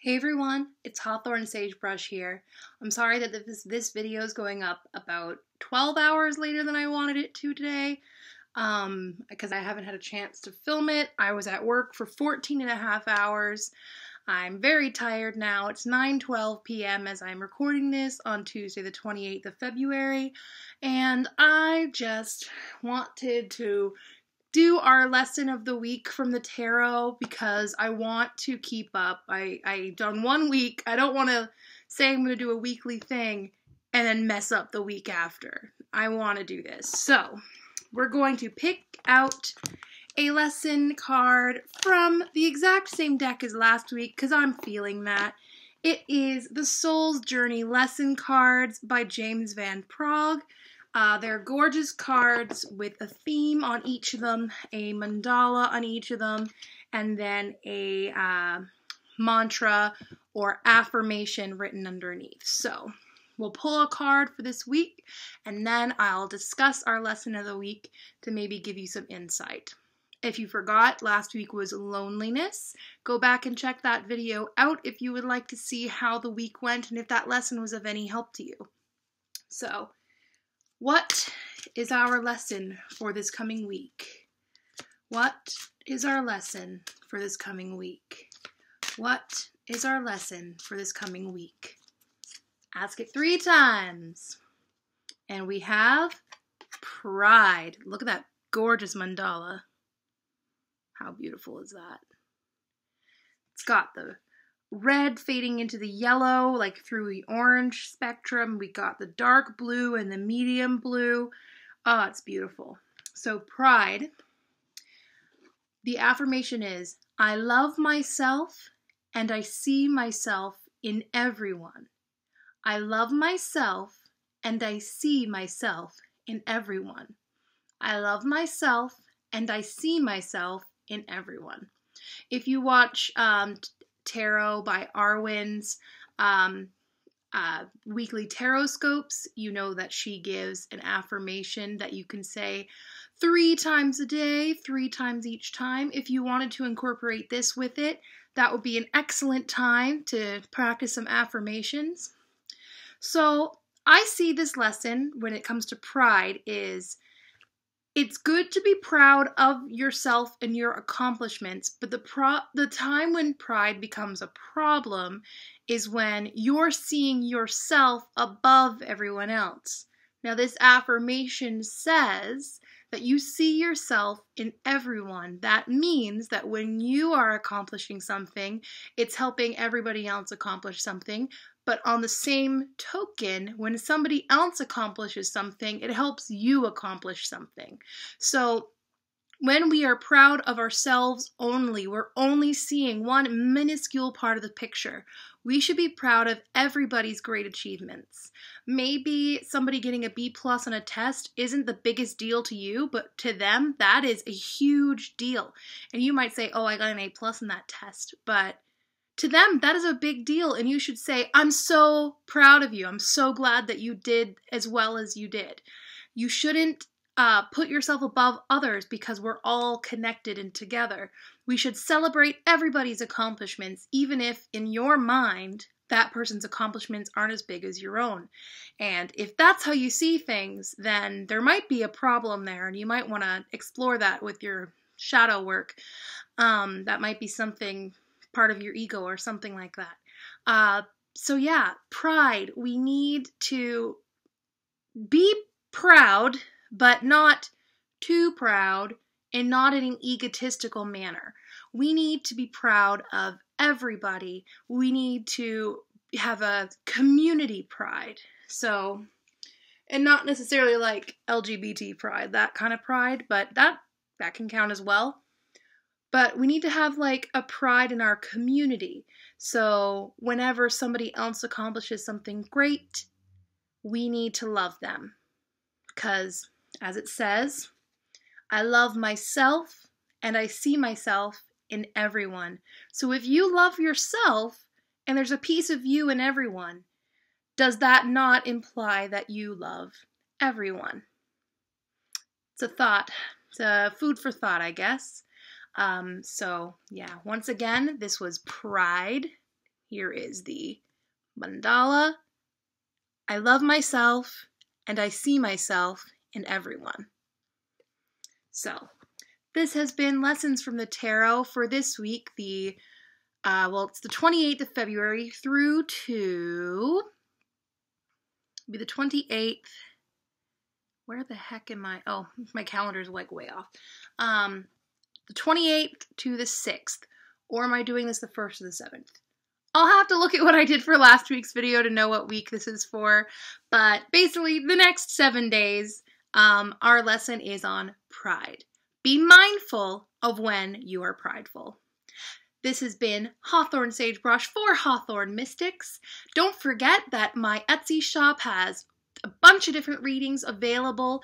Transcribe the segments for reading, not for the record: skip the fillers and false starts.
Hey everyone, it's Hawthorne Sagebrush here. I'm sorry that this video is going up about 12 hours later than I wanted it to today, because I haven't had a chance to film it. I was at work for 14 and a half hours. I'm very tired now. It's 9:12 p.m. as I'm recording this on Tuesday the 28th of February, and I just wanted to do our lesson of the week from the tarot because I want to keep up. I done 1 week. I don't want to say I'm going to do a weekly thing and then mess up the week after. I want to do this. So we're going to pick out a lesson card from the exact same deck as last week because I'm feeling that. It is the Soul's Journey lesson cards by James Van Praagh. They're gorgeous cards with a theme on each of them, a mandala on each of them, and then a mantra or affirmation written underneath. So we'll pull a card for this week, and then I'll discuss our lesson of the week to maybe give you some insight. If you forgot, last week was loneliness. Go back and check that video out if you would like to see how the week went and if that lesson was of any help to you. So, what is our lesson for this coming week? What is our lesson for this coming week? What is our lesson for this coming week? Ask it 3 times. And we have pride. Look at that gorgeous mandala. How beautiful is that? It's got the red fading into the yellow, like through the orange spectrum. We got the dark blue and the medium blue. Oh, it's beautiful. So pride. The affirmation is, I love myself and I see myself in everyone. I love myself and I see myself in everyone. I love myself and I see myself in everyone. If you watch Tarot by Arwen's weekly tarot scopes, you know that she gives an affirmation that you can say 3 times a day, 3 times each time. If you wanted to incorporate this with it, that would be an excellent time to practice some affirmations. So I see this lesson when it comes to pride is it's good to be proud of yourself and your accomplishments, but the time when pride becomes a problem is when you're seeing yourself above everyone else. Now, this affirmation says that you see yourself in everyone. That means that when you are accomplishing something, it's helping everybody else accomplish something. But on the same token, when somebody else accomplishes something, it helps you accomplish something. So when we are proud of ourselves only, we're only seeing one minuscule part of the picture. We should be proud of everybody's great achievements. Maybe somebody getting a B+ on a test isn't the biggest deal to you, but to them, that is a huge deal. And you might say, oh, I got an A+ in that test, but to them, that is a big deal, and you should say, I'm so proud of you. I'm so glad that you did as well as you did. You shouldn't put yourself above others because we're all connected and together. We should celebrate everybody's accomplishments, even if in your mind, that person's accomplishments aren't as big as your own. And if that's how you see things, then there might be a problem there, and you might want to explore that with your shadow work. That might be something part of your ego or something like that. So yeah, pride. We need to be proud, but not too proud and not in an egotistical manner. We need to be proud of everybody. We need to have a community pride. So, and not necessarily like LGBT pride, that kind of pride, but that can count as well. But we need to have like a pride in our community. So whenever somebody else accomplishes something great, we need to love them. Because as it says, I love myself and I see myself in everyone. So if you love yourself and there's a piece of you in everyone, does that not imply that you love everyone? It's a thought. It's a food for thought, I guess. So yeah, once again, this was pride. Here is the mandala. I love myself, and I see myself in everyone. So, this has been Lessons from the Tarot for this week, it's the 28th of February through to the 28th. Where the heck am I? Oh, my calendar's like way off. The 28th to the 6th. Or am I doing this the 1st or the 7th? I'll have to look at what I did for last week's video to know what week this is for. But basically, the next 7 days, our lesson is on pride. Be mindful of when you are prideful. This has been Hawthorne Sagebrush for Hawthorne Mystics. Don't forget that my Etsy shop has a bunch of different readings available.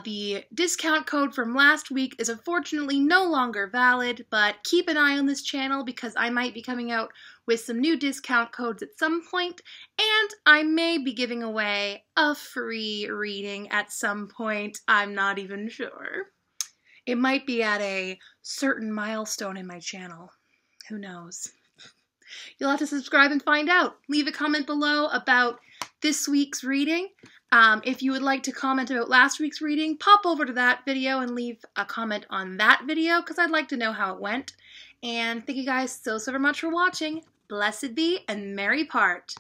The discount code from last week is unfortunately no longer valid, but keep an eye on this channel because I might be coming out with some new discount codes at some point, and I may be giving away a free reading at some point. I'm not even sure. It might be at a certain milestone in my channel. Who knows? You'll have to subscribe and find out. Leave a comment below about this week's reading. If you would like to comment about last week's reading, pop over to that video and leave a comment on that video because I'd like to know how it went. And thank you guys so very much for watching. Blessed be and merry part.